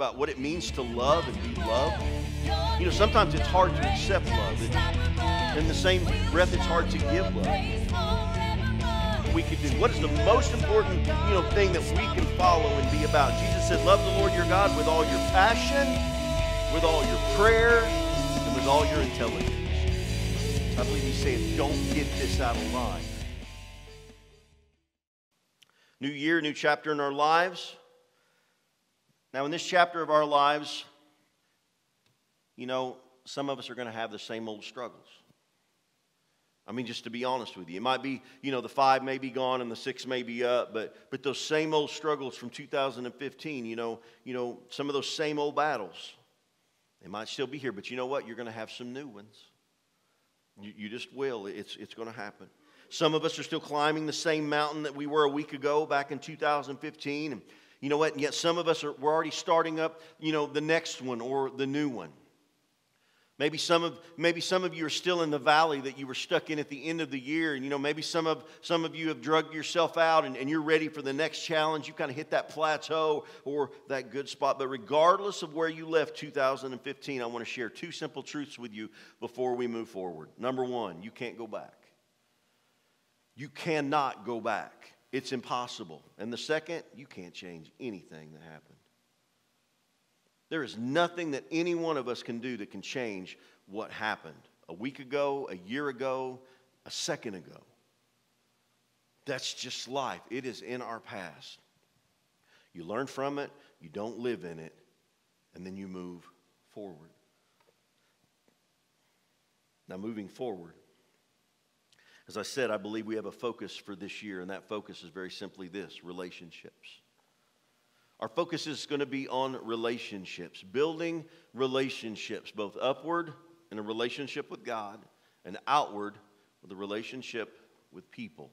About what it means to love and be loved. You know, sometimes it's hard to accept love. In the same breath, it's hard to give love. We could do. What is the most important, thing that we can follow and be about? Jesus said, love the Lord your God with all your passion, with all your prayer, and with all your intelligence. I believe he's saying, don't get this out of line. New year, new chapter in our lives. Now, in this chapter of our lives, some of us are going to have the same old struggles. I mean, just to be honest with you, it might be, the 5 may be gone and the 6 may be up, but those same old struggles from 2015, some of those same old battles, they might still be here, but you know what? You're going to have some new ones. You just will. It's going to happen. Some of us are still climbing the same mountain that we were a week ago back in 2015, and you know what? And yet some of us we're already starting up, the next one or the new one. Maybe some of you are still in the valley that you were stuck in at the end of the year, and maybe some of you have drugged yourself out and you're ready for the next challenge. You kind of hit that plateau or that good spot. But regardless of where you left 2015, I want to share 2 simple truths with you before we move forward. Number 1, you can't go back. You cannot go back. It's impossible. And the second, you can't change anything that happened. There is nothing that any one of us can do that can change what happened a week ago, a year ago, a second ago. That's just life. It is in our past. You learn from it, you don't live in it, and then you move forward. Now, moving forward, as I said, I believe we have a focus for this year, and that focus is very simply this: relationships. Our focus is going to be on relationships, building relationships, both upward in a relationship with God and outward with a relationship with people.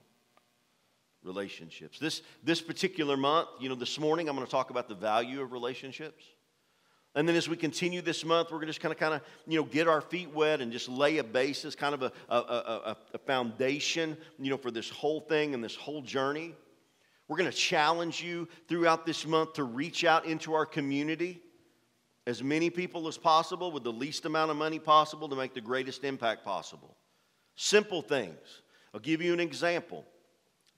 Relationships. This particular month, this morning I'm going to talk about the value of relationships. And then as we continue this month, we're going to just kind of get our feet wet and just lay a basis, kind of a foundation, for this whole thing and this whole journey. We're going to challenge you throughout this month to reach out into our community, as many people as possible with the least amount of money possible to make the greatest impact possible. Simple things. I'll give you an example,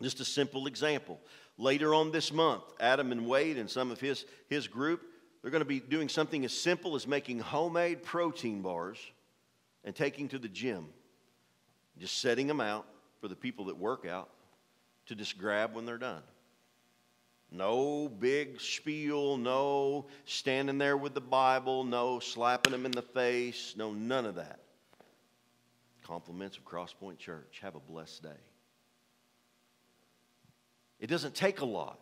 just a simple example. Later on this month, Adam and Wade and some of his group, they're going to be doing something as simple as making homemade protein bars and taking to the gym. Just setting them out for the people that work out to just grab when they're done. No big spiel, no standing there with the Bible, no slapping them in the face, no, none of that. Compliments of Crosspoint Church. Have a blessed day. It doesn't take a lot.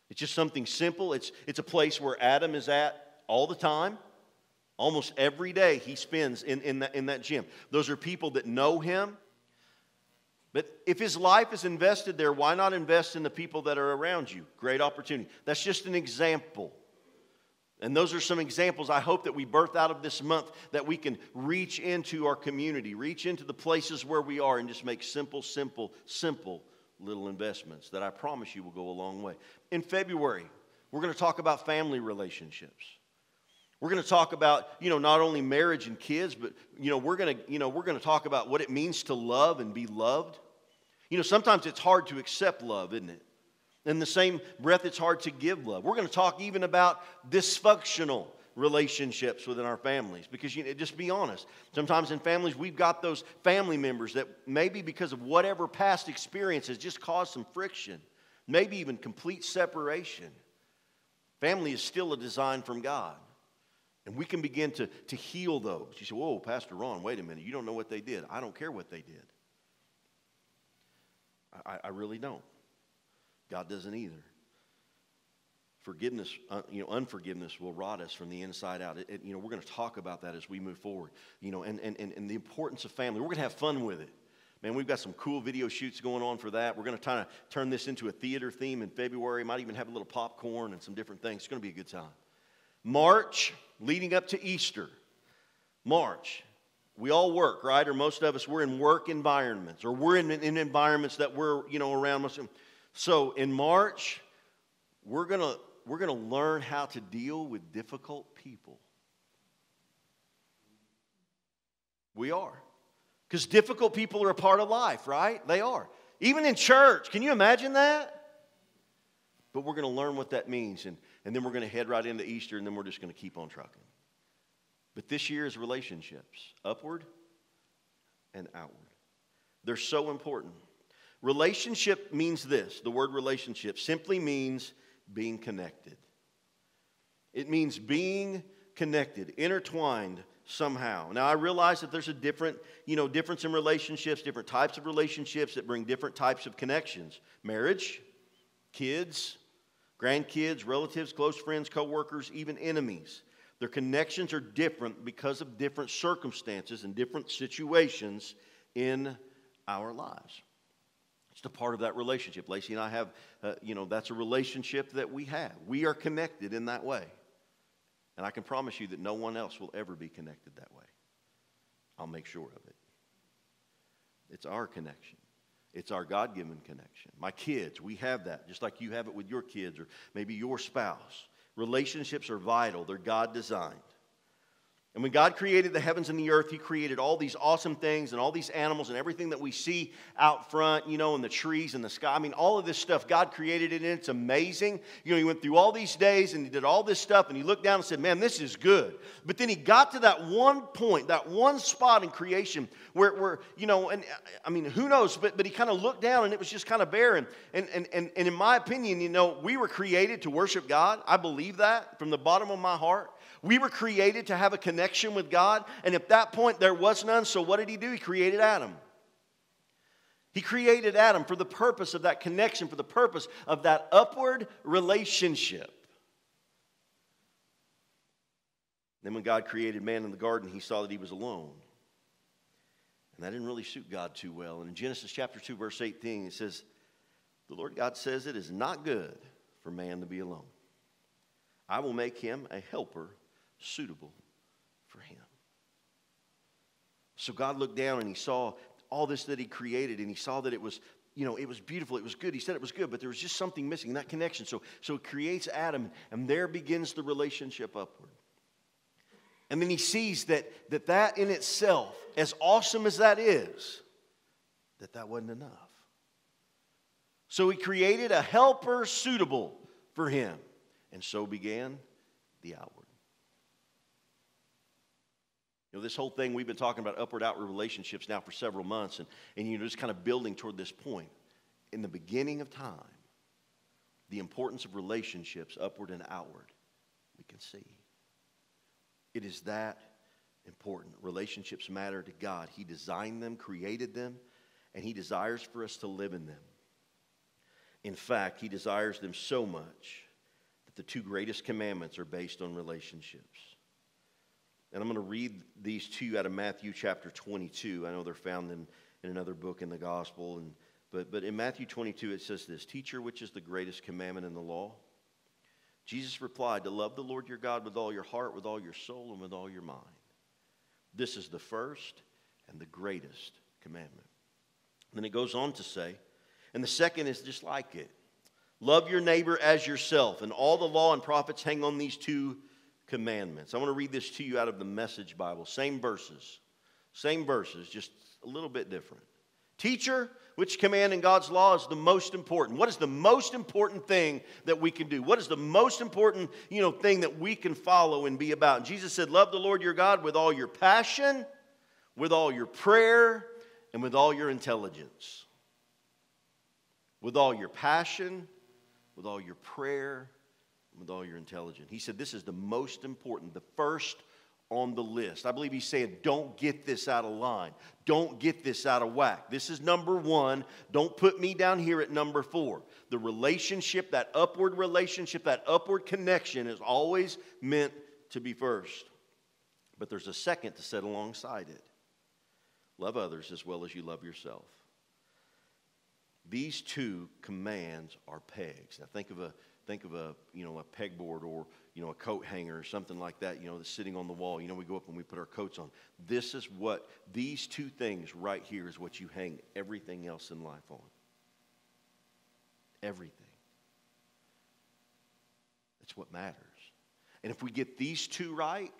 It's just something simple. It's a place where Adam is at all the time. Almost every day he spends in that gym. Those are people that know him. But if his life is invested there, why not invest in the people that are around you? Great opportunity. That's just an example. And those are some examples I hope that we birth out of this month, that we can reach into our community, reach into the places where we are and just make simple little investments that I promise you will go a long way. In February, we're going to talk about family relationships. We're going to talk about, not only marriage and kids, but, we're going to talk about what it means to love and be loved. Sometimes it's hard to accept love, isn't it? In the same breath, it's hard to give love. We're going to talk even about dysfunctional relationships within our families. Because, just be honest, sometimes in families, we've got those family members that maybe because of whatever past experience has just caused some friction, maybe even complete separation. Family is still a design from God. And we can begin to heal those. You say, whoa, Pastor Ron, wait a minute. You don't know what they did. I don't care what they did. I really don't. God doesn't either. Forgiveness, unforgiveness will rot us from the inside out. We're going to talk about that as we move forward. And the importance of family. We're going to have fun with it. Man, we've got some cool video shoots going on for that. We're going to kind of turn this into a theater theme in February. Might even have a little popcorn and some different things. It's going to be a good time. March, leading up to Easter. March. We all work, right? Or most of us, we're in work environments. Or we're in environments that we're, around. So in March, we're going to we're going to learn how to deal with difficult people. We are. Because difficult people are a part of life, right? They are. Even in church. Can you imagine that? But we're going to learn what that means. And then we're going to head right into Easter, and then we're just going to keep on trucking. But this year is relationships. Upward and outward. They're so important. Relationship means this. The word relationship simply means being connected. It means being connected, intertwined somehow. Now, I realize that there's a difference in relationships, different types of relationships that bring different types of connections. Marriage, kids, grandkids, relatives, close friends, co-workers, even enemies. Their connections are different because of different circumstances and different situations in our lives. It's a part of that relationship. Lacey and I have, that's a relationship that we have. We are connected in that way. And I can promise you that no one else will ever be connected that way. I'll make sure of it. It's our connection. It's our God-given connection. My kids, we have that, just like you have it with your kids or maybe your spouse. Relationships are vital. They're God-designed. And when God created the heavens and the earth, He created all these awesome things and all these animals and everything that we see out front, and the trees and the sky. I mean, all of this stuff, God created it, and it's amazing. He went through all these days and He did all this stuff, and He looked down and said, man, this is good. But then He got to that one point, that one spot in creation where and I mean, who knows, but He kind of looked down, and it was just kind of barren. And in my opinion, we were created to worship God. I believe that from the bottom of my heart. We were created to have a connection with God, and at that point there was none, so what did He do? He created Adam. He created Adam for the purpose of that connection, for the purpose of that upward relationship. Then when God created man in the garden, He saw that he was alone. And that didn't really suit God too well. And in Genesis chapter 2, verse 18, it says, the Lord God says, it is not good for man to be alone. I will make him a helper suitable for him. So God looked down and He saw all this that He created, and He saw that it was, it was beautiful, it was good. He said it was good, but there was just something missing, that connection. So it creates Adam, and there begins the relationship upward. And then He sees that in itself, as awesome as that is, that wasn't enough. So He created a helper suitable for him, and so began the outward. This whole thing, we've been talking about upward-outward relationships now for several months, and just kind of building toward this point. In the beginning of time, the importance of relationships, upward and outward, we can see. It is that important. Relationships matter to God. He designed them, created them, and He desires for us to live in them. In fact, He desires them so much that the two greatest commandments are based on relationships. And I'm going to read these two out of Matthew chapter 22. I know they're found in another book in the gospel. But in Matthew 22 it says this, Teacher, which is the greatest commandment in the law? Jesus replied, to love the Lord your God with all your heart, with all your soul, and with all your mind. This is the first and the greatest commandment. And then it goes on to say, and the second is just like it. Love your neighbor as yourself. And all the law and prophets hang on these two commandments. I want to read this to you out of the Message Bible. Same verses, just a little bit different. Teacher, which command in God's law is the most important? What is the most important thing that we can do? What is the most important, thing that we can follow and be about? And Jesus said, love the Lord your God with all your passion, with all your prayer, and with all your intelligence. With all your passion, with all your prayer, with all your intelligence. He said this is the most important, the first on the list. I believe He's saying don't get this out of line. Don't get this out of whack. This is number one. Don't put me down here at number 4. The relationship, that upward connection is always meant to be first. But there's a second to set alongside it. Love others as well as you love yourself. These two commands are pegs. Now think of a pegboard or a coat hanger or something like that, that's sitting on the wall. We go up and we put our coats on. This is what these two things right here is what you hang everything else in life on. Everything. That's what matters. And if we get these two right,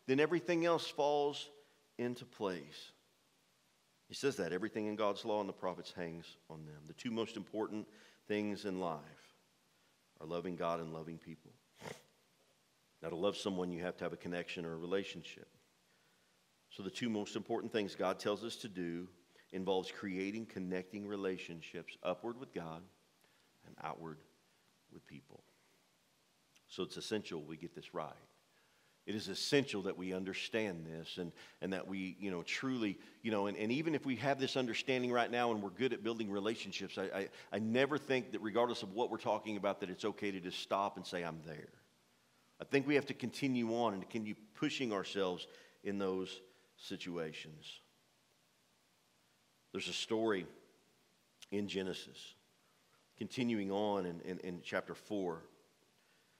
then everything else falls into place. He says that everything in God's law and the prophets hangs on them. The two most important things in life are loving God and loving people. Now, to love someone, you have to have a connection or a relationship. So the two most important things God tells us to do involves creating connecting relationships upward with God and outward with people. So it's essential we get this right. It is essential that we understand this and that we, truly, and even if we have this understanding right now and we're good at building relationships, I never think that regardless of what we're talking about that it's okay to just stop and say, I'm there. I think we have to continue on and continue pushing ourselves in those situations. There's a story in Genesis, continuing on in chapter 4.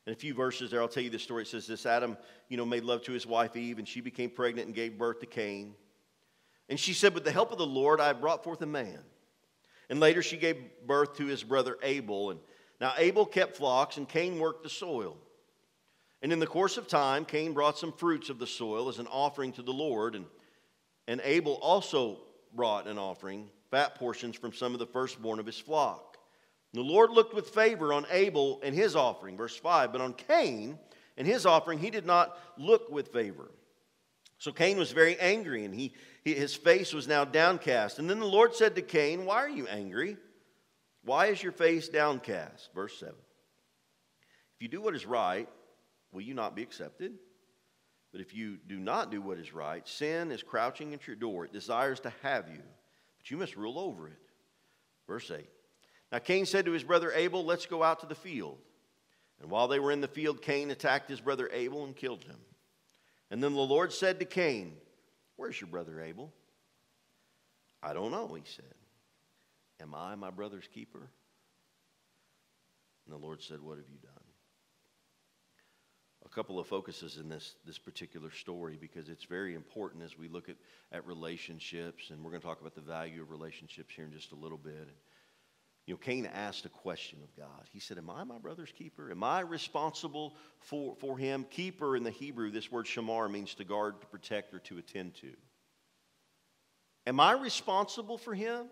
In a few verses there, I'll tell you this story. It says this: Adam, made love to his wife Eve, and she became pregnant and gave birth to Cain. And she said, with the help of the Lord, I have brought forth a man. And later she gave birth to his brother Abel. And now Abel kept flocks, and Cain worked the soil. And in the course of time, Cain brought some fruits of the soil as an offering to the Lord. And Abel also brought an offering, fat portions from some of the firstborn of his flock. The Lord looked with favor on Abel and his offering, verse 5. But on Cain and his offering, he did not look with favor. So Cain was very angry, and his face was now downcast. And then the Lord said to Cain, why are you angry? Why is your face downcast? Verse 7. If you do what is right, will you not be accepted? But if you do not do what is right, sin is crouching at your door. It desires to have you, but you must rule over it. Verse 8. Now Cain said to his brother Abel, let's go out to the field. And while they were in the field, Cain attacked his brother Abel and killed him. And then the Lord said to Cain, where's your brother Abel? I don't know, he said. Am I my brother's keeper? And the Lord said, what have you done? A couple of focuses in this particular story, because it's very important as we look at relationships, and we're going to talk about the value of relationships here in just a little bit. Cain asked a question of God. He said, am I my brother's keeper? Am I responsible for him? Keeper in the Hebrew, this word shamar, means to guard, to protect, or to attend to. Am I responsible for him?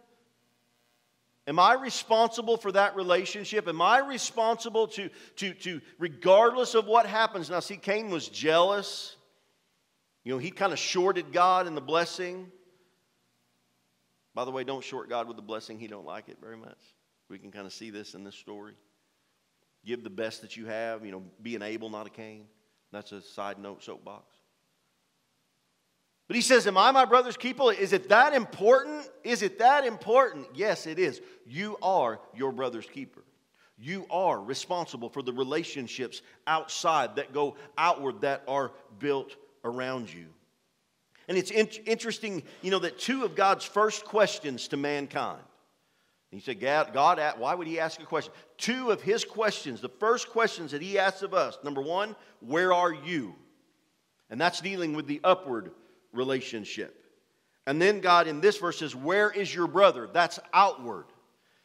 Am I responsible for that relationship? Am I responsible to regardless of what happens? Now, see, Cain was jealous. He kind of shorted God in the blessing. By the way, don't short God with the blessing. He don't like it very much. We can kind of see this in this story. Give the best that you have. Be an Abel, not a Cain. That's a side note soapbox. But he says, am I my brother's keeper? Is it that important? Is it that important? Yes, it is. You are your brother's keeper. You are responsible for the relationships outside that go outward, that are built around you. And it's interesting, that two of God's first questions to mankind. He said, God, why would he ask a question? Two of his questions, the first questions that he asks of us. Number one, where are you? And that's dealing with the upward relationship. And then God in this verse says, where is your brother? That's outward.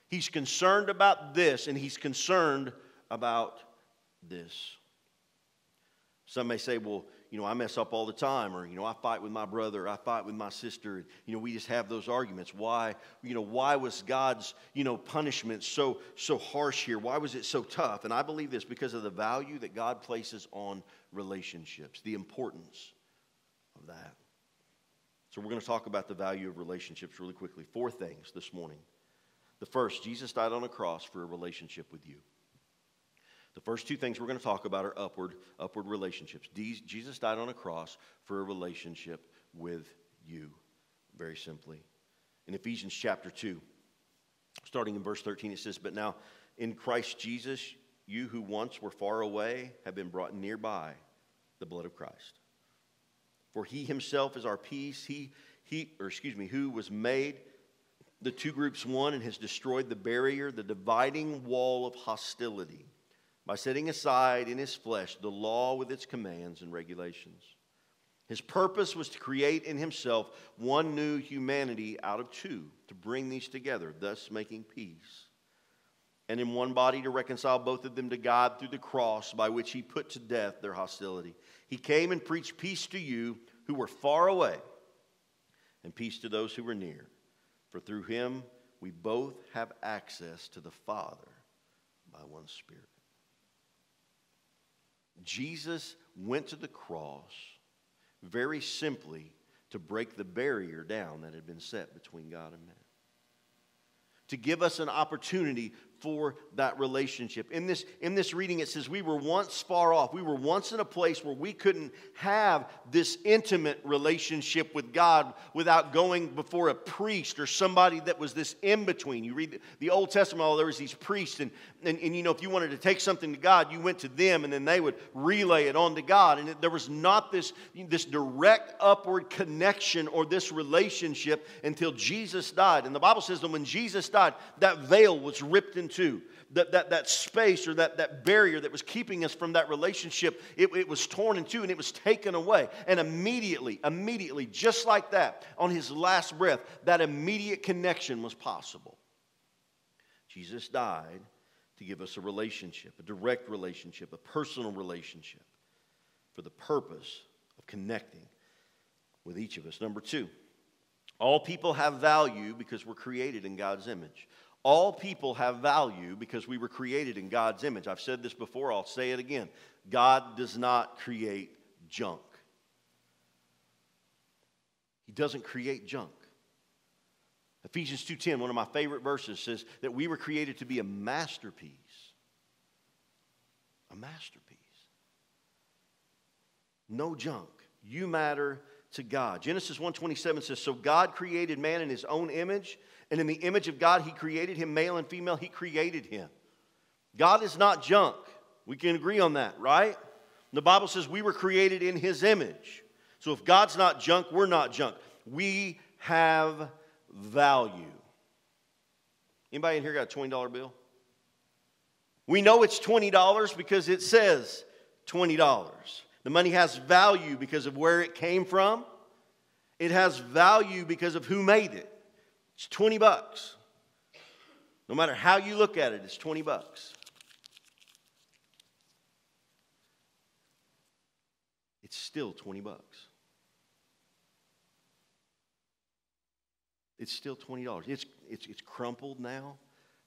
He's concerned about this, and he's concerned about this. Some may say, well, I mess up all the time, or, I fight with my brother, I fight with my sister. We just have those arguments. Why was God's, punishment so harsh here? Why was it so tough? And I believe this because of the value that God places on relationships, the importance of that. So we're going to talk about the value of relationships really quickly. 4 things this morning. The first, Jesus died on a cross for a relationship with you. The first 2 things we're going to talk about are upward relationships. Jesus died on a cross for a relationship with you, very simply. In Ephesians chapter 2, starting in verse 13, it says, but now in Christ Jesus, you who once were far away have been brought near by the blood of Christ. For he himself is our peace, who was made the two groups one and has destroyed the barrier, the dividing wall of hostility, by setting aside in his flesh the law with its commands and regulations. His purpose was to create in himself one new humanity out of two, to bring these together, thus making peace. and in one body to reconcile both of them to God through the cross, by which he put to death their hostility. He came and preached peace to you who were far away, and peace to those who were near. For through him we both have access to the Father by one Spirit. Jesus went to the cross very simply to break the barrier down that had been set between God and man, to give us an opportunity for that relationship. In this reading, it says we were once far off. We were once in a place where we couldn't have this intimate relationship with God without going before a priest or somebody that was this in-between. You read the Old Testament, there was these priests, and you know, if you wanted to take something to God, you went to them, and then they would relay it on to God. And there was not this direct upward connection or this relationship until Jesus died. And the Bible says that when Jesus died, that veil was ripped in two. That space or that barrier that was keeping us from that relationship, it was torn in two and it was taken away. And immediately, just like that, on his last breath, that immediate connection was possible. Jesus died to give us a relationship, a direct relationship, a personal relationship, for the purpose of connecting with each of us. Number two, all people have value because we're created in God's image. All people have value because we were created in God's image. I've said this before, I'll say it again. God does not create junk. He doesn't create junk. Ephesians 2:10, one of my favorite verses, says that we were created to be a masterpiece. A masterpiece. No junk. You matter to God. Genesis 1:27 says, so God created man in his own image, and in the image of God he created him, male and female, he created him. God is not junk. We can agree on that, right? The Bible says we were created in his image. So if God's not junk, we're not junk. We have value. Anybody in here got a $20 bill? We know it's $20 because it says $20. The money has value because of where it came from. It has value because of who made it. It's $20. No matter how you look at it, it's $20. It's still $20. It's still $20. It's crumpled now.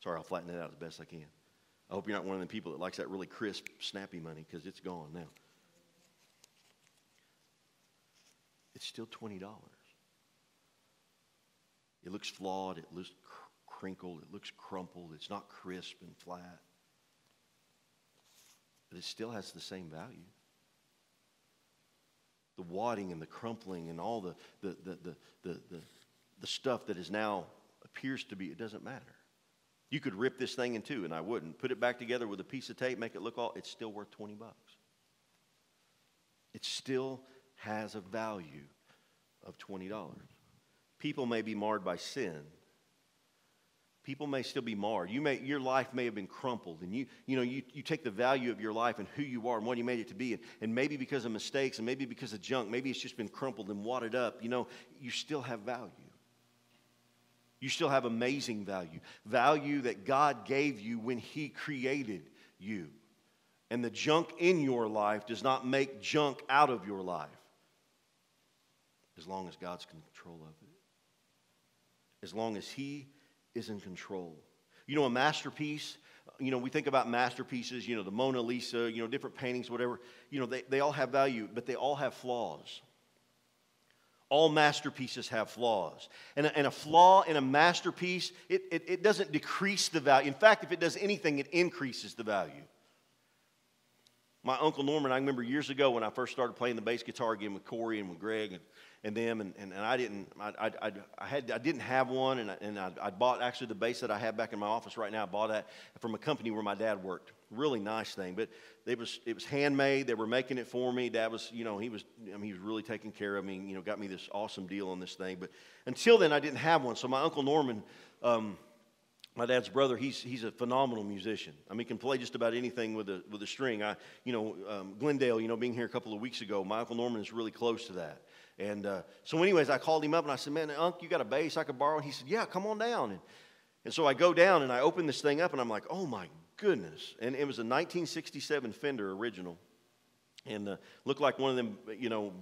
Sorry, I'll flatten it out as best I can. I hope you're not one of the people that likes that really crisp, snappy money, because it's gone now. It's still $20. It looks flawed, it looks crinkled, it looks crumpled, it's not crisp and flat. But it still has the same value. The wadding and the crumpling and all the stuff that is now appears to be, it doesn't matter. You could rip this thing in two, and I wouldn't. Put it back together with a piece of tape, make it look all, it's still worth $20. It still has a value of $20. People may be marred by sin. People may still be marred. Your life may have been crumpled, and you take the value of your life and who you are and what you made it to be, and maybe because of mistakes and maybe because of junk, maybe it's just been crumpled and wadded up. You still have value. You still have amazing value. Value that God gave you when he created you. And the junk in your life does not make junk out of your life, as long as God's in control of it. As long as he is in control. A masterpiece, we think about masterpieces, the Mona Lisa, different paintings, whatever. They all have value, but they all have flaws. All masterpieces have flaws. And a flaw in a masterpiece, it doesn't decrease the value. In fact, if it does anything, it increases the value. My Uncle Norman, I remember years ago when I first started playing the bass guitar again with Corey and with Greg and them, and I didn't have one, and I bought actually the bass that I have back in my office right now. I bought that from a company where my dad worked. Really nice thing, but it was handmade. They were making it for me. Dad was, he was really taking care of me. Got me this awesome deal on this thing. But until then, I didn't have one. So my Uncle Norman, my dad's brother, he's a phenomenal musician. He can play just about anything with a string. Glendale, being here a couple of weeks ago, my Uncle Norman is really close to that. And so anyways, I called him up and I said, man, Unc, you got a bass I could borrow? And he said, yeah, come on down. And so I go down and I open this thing up and I'm like, oh my goodness. And it was a 1967 Fender original. And looked like one of them,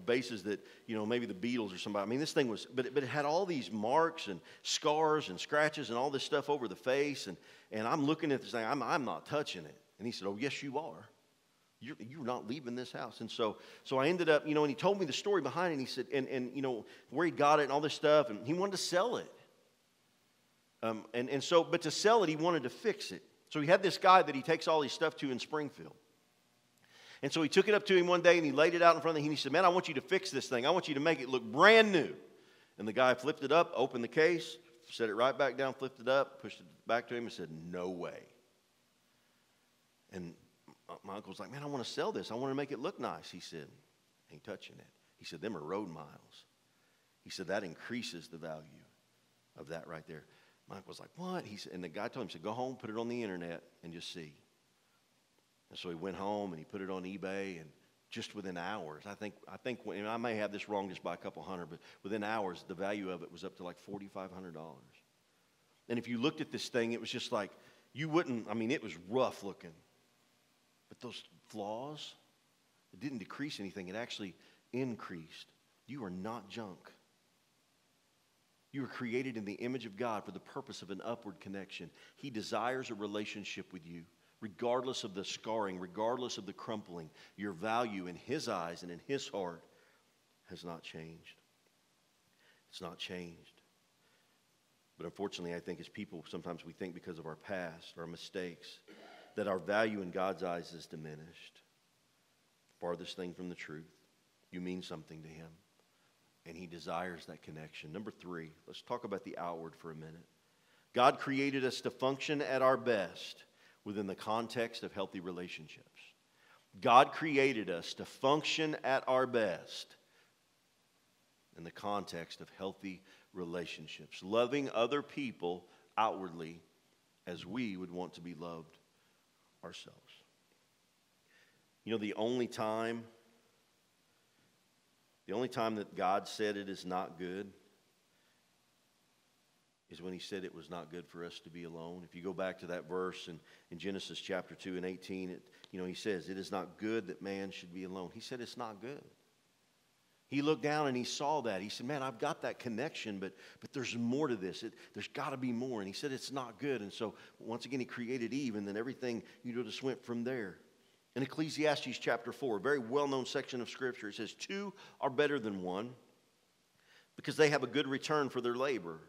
basses that, maybe the Beatles or somebody. I mean, this thing was, but it had all these marks and scars and scratches and all this stuff over the face. And I'm looking at this thing, I'm not touching it. And he said, oh, yes, you are. You're not leaving this house. And so I ended up, and he told me the story behind it. And he said, and where he got it and all this stuff. And he wanted to sell it. But to sell it, he wanted to fix it. So he had this guy that he takes all his stuff to in Springfield. And so he took it up to him one day and he laid it out in front of him. And he said, man, I want you to fix this thing. I want you to make it look brand new. And the guy flipped it up, opened the case, set it right back down, flipped it up, pushed it back to him and said, no way. And my uncle was like, man, I want to sell this. I want to make it look nice. He said, ain't touching it. He said, them are road miles. He said, that increases the value of that right there. My uncle was like, what? He said, and the guy told him, he said, go home, put it on the internet and just see. And so he went home and he put it on eBay, and just within hours, I think I may have this wrong just by a couple hundred, but within hours, the value of it was up to like $4,500. And if you looked at this thing, it was just like, you wouldn't, it was rough looking. But those flaws, it didn't decrease anything. It actually increased. You are not junk. You were created in the image of God for the purpose of an upward connection. He desires a relationship with you. Regardless of the scarring, regardless of the crumpling, your value in His eyes and in His heart has not changed. It's not changed. But unfortunately, I think as people, sometimes we think because of our past, our mistakes, that our value in God's eyes is diminished. Farthest thing from the truth. You mean something to Him, and He desires that connection. Number 3, let's talk about the outward for a minute. God created us to function at our best within the context of healthy relationships. God created us to function at our best in the context of healthy relationships, loving other people outwardly as we would want to be loved ourselves. The only time that God said it is not good is when He said it was not good for us to be alone. If you go back to that verse in Genesis chapter 2 and 18, He says, it is not good that man should be alone. He said it's not good. He looked down and He saw that. He said, man, I've got that connection, but there's more to this. There's got to be more. And He said it's not good. And so once again, He created Eve, and then everything, just went from there. In Ecclesiastes chapter 4, a very well-known section of Scripture, it says, 2 are better than 1 because they have a good return for their labor.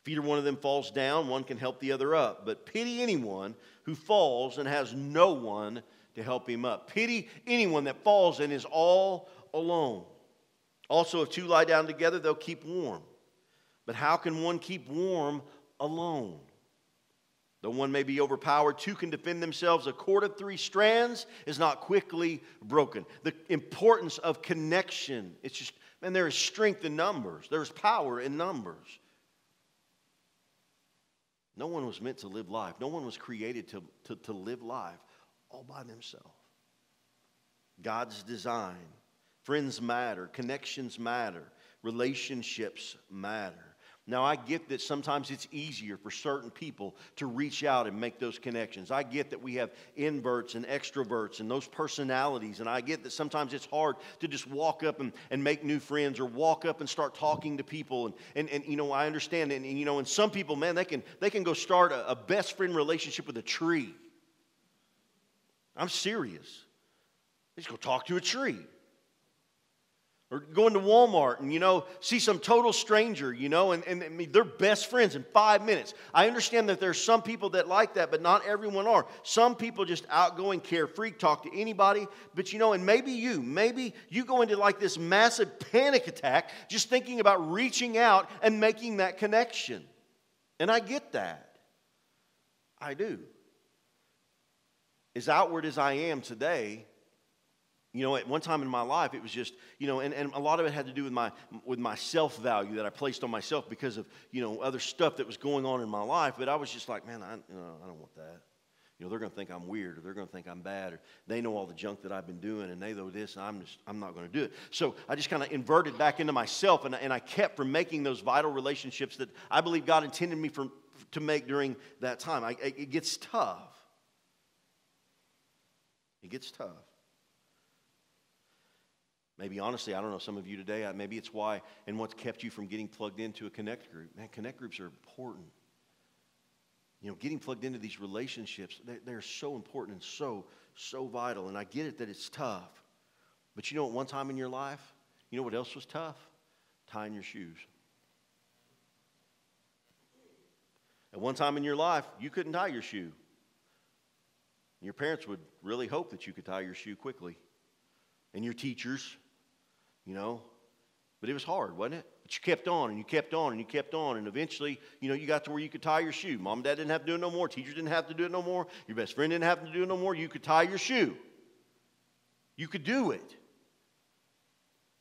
If either one of them falls down, one can help the other up. But pity anyone who falls and has no one to help him up. Pity anyone that falls and is all alone. Also, if 2 lie down together, they'll keep warm. But how can one keep warm alone? Though one may be overpowered, 2 can defend themselves. A cord of 3 strands is not quickly broken. The importance of connection. It's just, man, there is strength in numbers. There's power in numbers. No one was meant to live life. No one was created to live life all by themselves. God's design. Friends matter. Connections matter. Relationships matter. Now, I get that sometimes it's easier for certain people to reach out and make those connections. I get that we have inverts and extroverts and those personalities. And I get that sometimes it's hard to just walk up and make new friends or walk up and start talking to people. And I understand. And some people, man, they can go start a best friend relationship with a tree. I'm serious. They just go talk to a tree. Or go into Walmart and, see some total stranger, and they're best friends in 5 minutes. I understand that there's some people that like that, but not everyone are. Some people just outgoing, carefree, talk to anybody. But, and maybe you go into like this massive panic attack just thinking about reaching out and making that connection. And I get that. I do. As outward as I am today, at one time in my life, it was just, and a lot of it had to do with my self-value that I placed on myself because of, other stuff that was going on in my life. But I was just like, man, I don't want that. They're going to think I'm weird, or they're going to think I'm bad, or they know all the junk that I've been doing, and they know this, and I'm not going to do it. So I just kind of inverted back into myself, and I kept from making those vital relationships that I believe God intended me to make during that time. It gets tough. It gets tough. Maybe honestly, I don't know, some of you today, maybe it's why and what's kept you from getting plugged into a connect group. Man, connect groups are important. You know, getting plugged into these relationships, they're so important and so vital. And I get it that it's tough. But you know, at one time in your life, you know what else was tough? Tying your shoes. At one time in your life, you couldn't tie your shoe. Your parents would really hope that you could tie your shoe quickly. And your teachers, you know. But it was hard, wasn't it? But you kept on and you kept on and you kept on. And eventually, you know, you got to where you could tie your shoe. Mom and dad didn't have to do it no more. Teachers didn't have to do it no more. Your best friend didn't have to do it no more. You could tie your shoe. You could do it.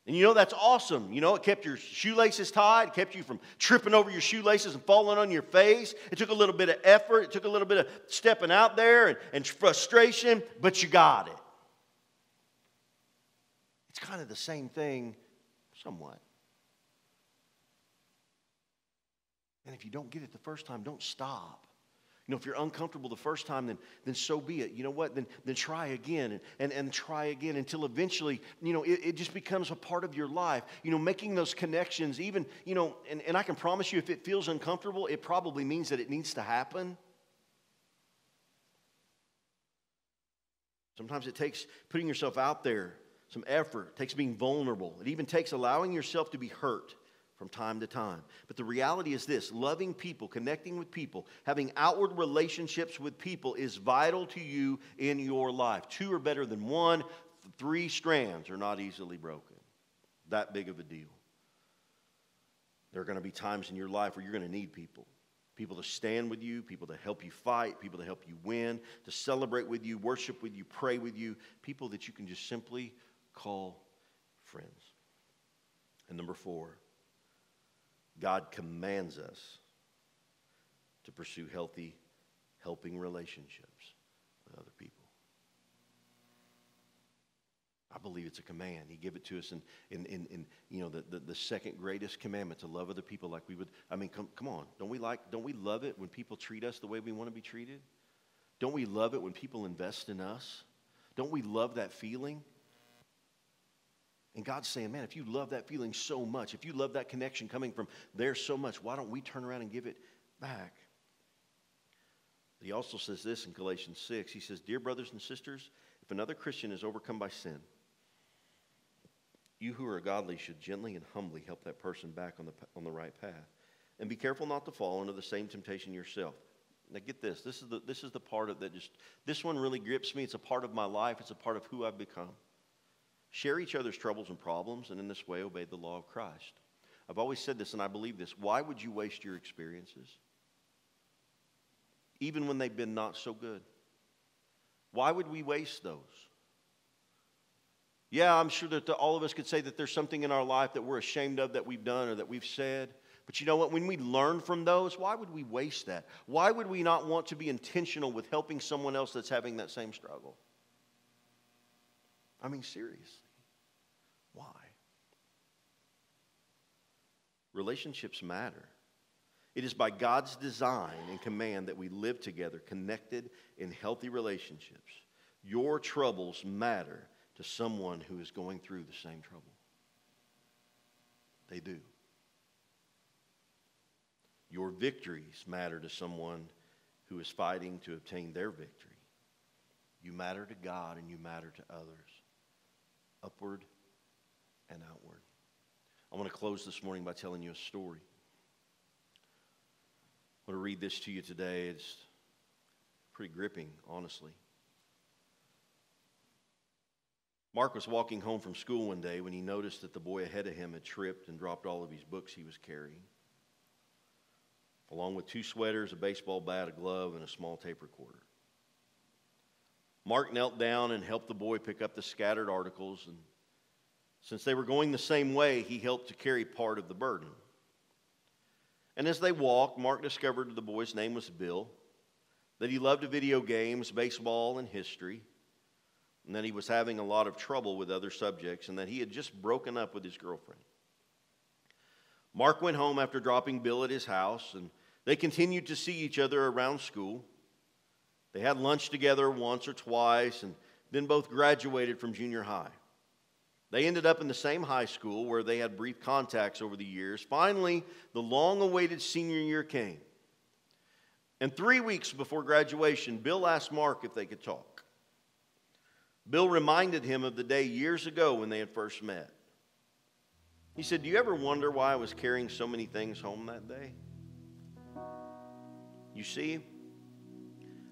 And you know, that's awesome. You know, it kept your shoelaces tied. It kept you from tripping over your shoelaces and falling on your face. It took a little bit of effort. It took a little bit of stepping out there and frustration, but you got it. It's kind of the same thing, somewhat. And if you don't get it the first time, don't stop. You know, if you're uncomfortable the first time, then so be it. You know what? Then try again and try again until eventually, you know, it just becomes a part of your life. You know, making those connections, even, you know, and I can promise you, if it feels uncomfortable, it probably means that it needs to happen. Sometimes it takes putting yourself out there, some effort. It takes being vulnerable. It even takes allowing yourself to be hurt from time to time. But the reality is this: loving people, connecting with people, having outward relationships with people is vital to you in your life. 2 are better than 1. 3 strands are not easily broken. That big of a deal. There are going to be times in your life where you're going to need people. People to stand with you, people to help you fight, people to help you win, to celebrate with you, worship with you, pray with you, people that you can just simply call friends. And number 4, God commands us to pursue healthy, helping relationships with other people. I believe it's a command. He gave it to us in you know, the second greatest commandment, to love other people like we would. I mean, come on. Don't we love it when people treat us the way we want to be treated? Don't we love it when people invest in us? Don't we love that feeling? And God's saying, man, if you love that feeling so much, if you love that connection coming from there so much, why don't we turn around and give it back? He also says this in Galatians 6. He says, dear brothers and sisters, if another Christian is overcome by sin, you who are godly should gently and humbly help that person back on the right path. And be careful not to fall into the same temptation yourself. Now get this. This is the part of that this one really grips me. It's a part of my life. It's a part of who I've become. Share each other's troubles and problems, and in this way obey the law of Christ. I've always said this, and I believe this. Why would you waste your experiences? Even when they've been not so good. Why would we waste those? Yeah, I'm sure that all of us could say that there's something in our life that we're ashamed of that we've done or that we've said. But you know what? When we learn from those, why would we waste that? Why would we not want to be intentional with helping someone else that's having that same struggle? I mean, seriously. Why? Relationships matter. It is by God's design and command that we live together, connected in healthy relationships. Your troubles matter to someone who is going through the same trouble. They do. Your victories matter to someone who is fighting to obtain their victory. You matter to God and you matter to others. Upward and outward. I want to close this morning by telling you a story. I want to read this to you today. It's pretty gripping, honestly. Mark was walking home from school one day when he noticed that the boy ahead of him had tripped and dropped all of his books he was carrying, along with 2 sweaters, a baseball bat, a glove, and a small tape recorder. Mark knelt down and helped the boy pick up the scattered articles, and since they were going the same way, he helped to carry part of the burden. And as they walked, Mark discovered the boy's name was Bill, that he loved video games, baseball, and history, and that he was having a lot of trouble with other subjects, and that he had just broken up with his girlfriend. Mark went home after dropping Bill at his house and They continued to see each other around school. They had lunch together once or twice, and then both graduated from junior high. They ended up in the same high school where they had brief contacts over the years. Finally, the long-awaited senior year came. And 3 weeks before graduation, Bill asked Mark if they could talk. Bill reminded him of the day years ago when they had first met. He said, "Do you ever wonder why I was carrying so many things home that day? You see,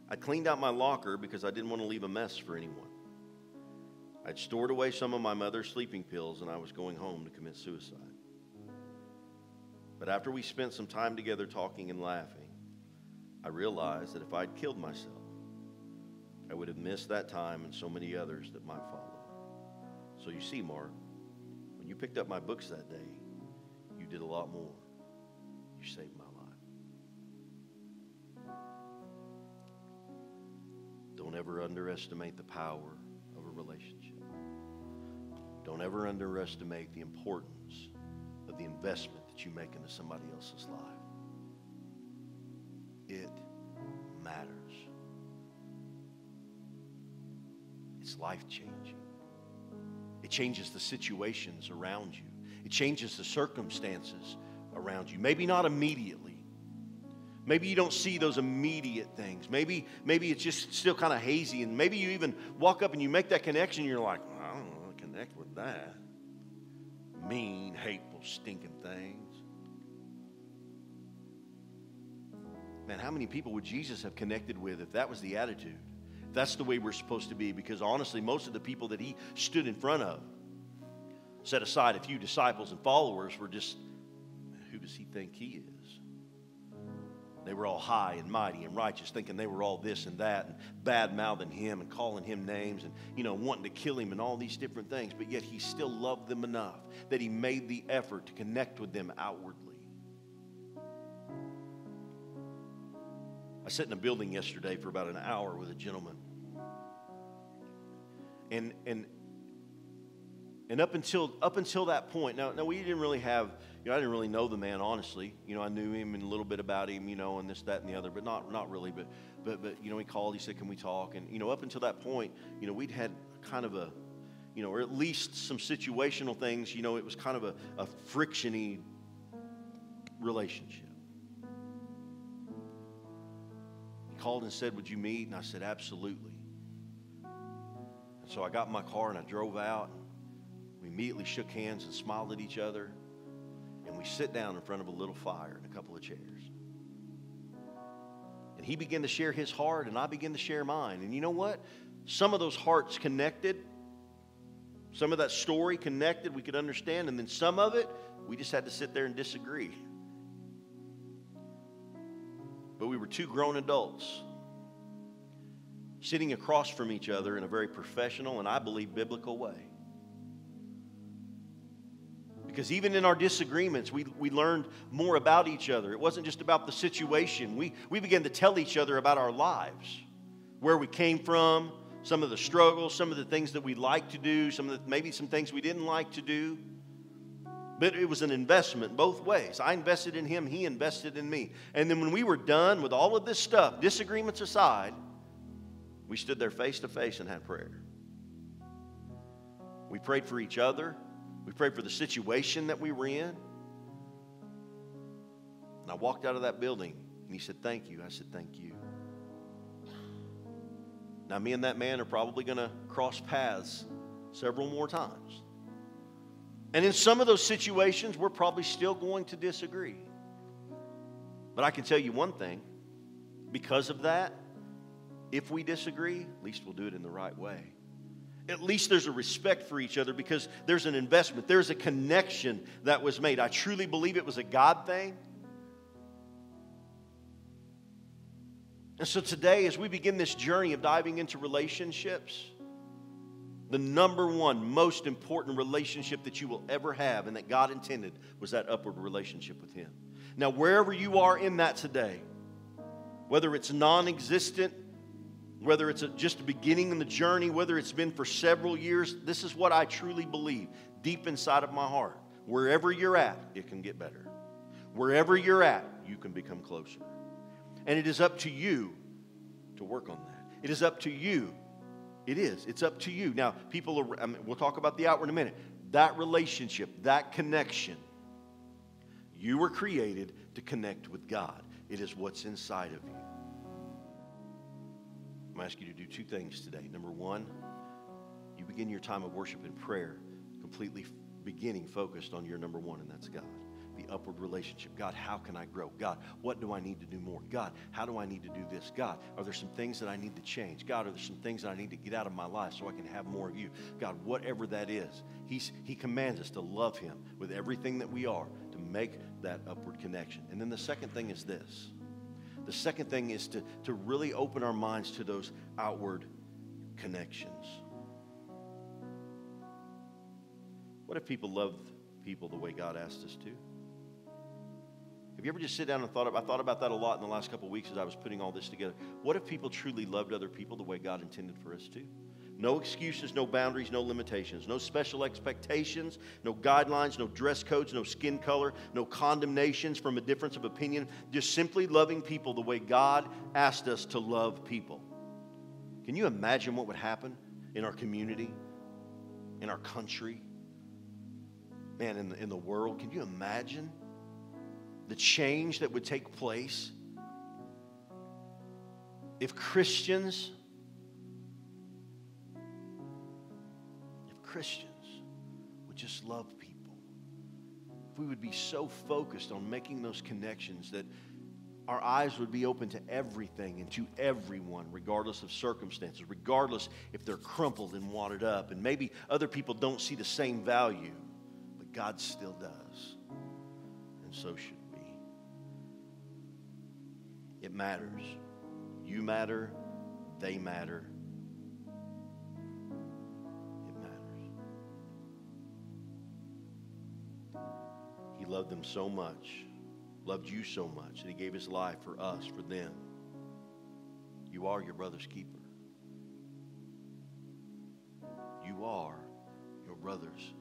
I cleaned out my locker because I didn't want to leave a mess for anyone. I'd stored away some of my mother's sleeping pills and I was going home to commit suicide. But after we spent some time together talking and laughing, I realized that if I'd killed myself, I would have missed that time and so many others that might follow. So you see, Mark, when you picked up my books that day, you did a lot more. You saved my life." Don't ever underestimate the power of a relationship. Don't ever underestimate the importance of the investment that you make into somebody else's life. It matters. It's life-changing. It changes the situations around you. It changes the circumstances around you. Maybe not immediately. Maybe you don't see those immediate things. Maybe it's just still kind of hazy, and maybe you even walk up and you make that connection and you're like, "I don't know how to connect with that. Mean, hateful, stinking things." Man, how many people would Jesus have connected with if that was the attitude? If that's the way we're supposed to be? Because honestly, most of the people that he stood in front of, set aside a few disciples and followers, were just, who does he think he is? They were all high and mighty and righteous, thinking they were all this and that, and bad-mouthing him and calling him names and, wanting to kill him and all these different things. But yet he still loved them enough that he made the effort to connect with them outwardly. I sat in a building yesterday for about an hour with a gentleman. And up until that point, now we didn't really have, I didn't really know the man, honestly. I knew him and a little bit about him, and this, that, and the other, but not really. But he called, he said, "Can we talk?" And, up until that point, we'd had kind of a, or at least some situational things, it was kind of a friction-y relationship. He called and said, "Would you meet?" And I said, "Absolutely." And so I got in my car and I drove out. We immediately shook hands and smiled at each other. And we sit down in front of a little fire and a couple of chairs. And he began to share his heart and I began to share mine. And you know what? Some of those hearts connected. Some of that story connected. We could understand. And then some of it, we just had to sit there and disagree. But we were two grown adults sitting across from each other in a very professional and I believe biblical way. Because even in our disagreements, we learned more about each other. It wasn't just about the situation. We began to tell each other about our lives, where we came from, some of the struggles, some of the things that we liked to do, maybe some things we didn't like to do. But it was an investment both ways. I invested in him, he invested in me. And then when we were done with all of this stuff, disagreements aside, we stood there face to face and had prayer. We prayed for each other. We prayed for the situation that we were in. And I walked out of that building and he said, "Thank you." I said, "Thank you." Now, me and that man are probably going to cross paths several more times. And in some of those situations, we're probably still going to disagree. But I can tell you one thing. Because of that, if we disagree, at least we'll do it in the right way. At least there's a respect for each other because there's an investment. There's a connection that was made. I truly believe it was a God thing. And so today, as we begin this journey of diving into relationships, the number one most important relationship that you will ever have and that God intended was that upward relationship with Him. Now, wherever you are in that today, whether it's non-existent, whether it's just a beginning in the journey, whether it's been for several years, this is what I truly believe deep inside of my heart. Wherever you're at, it can get better. wherever you're at, you can become closer. And it is up to you to work on that. It is up to you. It is. It's up to you. Now, we'll talk about the outward in a minute. That relationship, that connection, you were created to connect with God. It is what's inside of you. I'm going to ask you to do two things today. Number one, you begin your time of worship and prayer completely focused on your number one, and that's God. The upward relationship. God, how can I grow? God, what do I need to do more? God, how do I need to do this? God, are there some things that I need to change? God, are there some things that I need to get out of my life so I can have more of you? God, whatever that is, He commands us to love Him with everything that we are, to make that upward connection. And then the second thing is this. The second thing is to really open our minds to those outward connections. What if people loved people the way God asked us to? Have you ever just sit down and I thought about that a lot in the last couple of weeks as I was putting all this together. What if people truly loved other people the way God intended for us to? No excuses, no boundaries, no limitations, no special expectations, no guidelines, no dress codes, no skin color, no condemnations from a difference of opinion. Just simply loving people the way God asked us to love people. Can you imagine what would happen in our community, in our country, man, in the world? Can you imagine the change that would take place if Christians would just love people? If we would be so focused on making those connections that our eyes would be open to everything and to everyone, regardless of circumstances, regardless if they're crumpled and wadded up, and maybe other people don't see the same value, but God still does, and so should we. It matters. You matter. They matter. It matters. He loved them so much, loved you so much, that He gave His life for us, for them. You are your brother's keeper. You are your brother's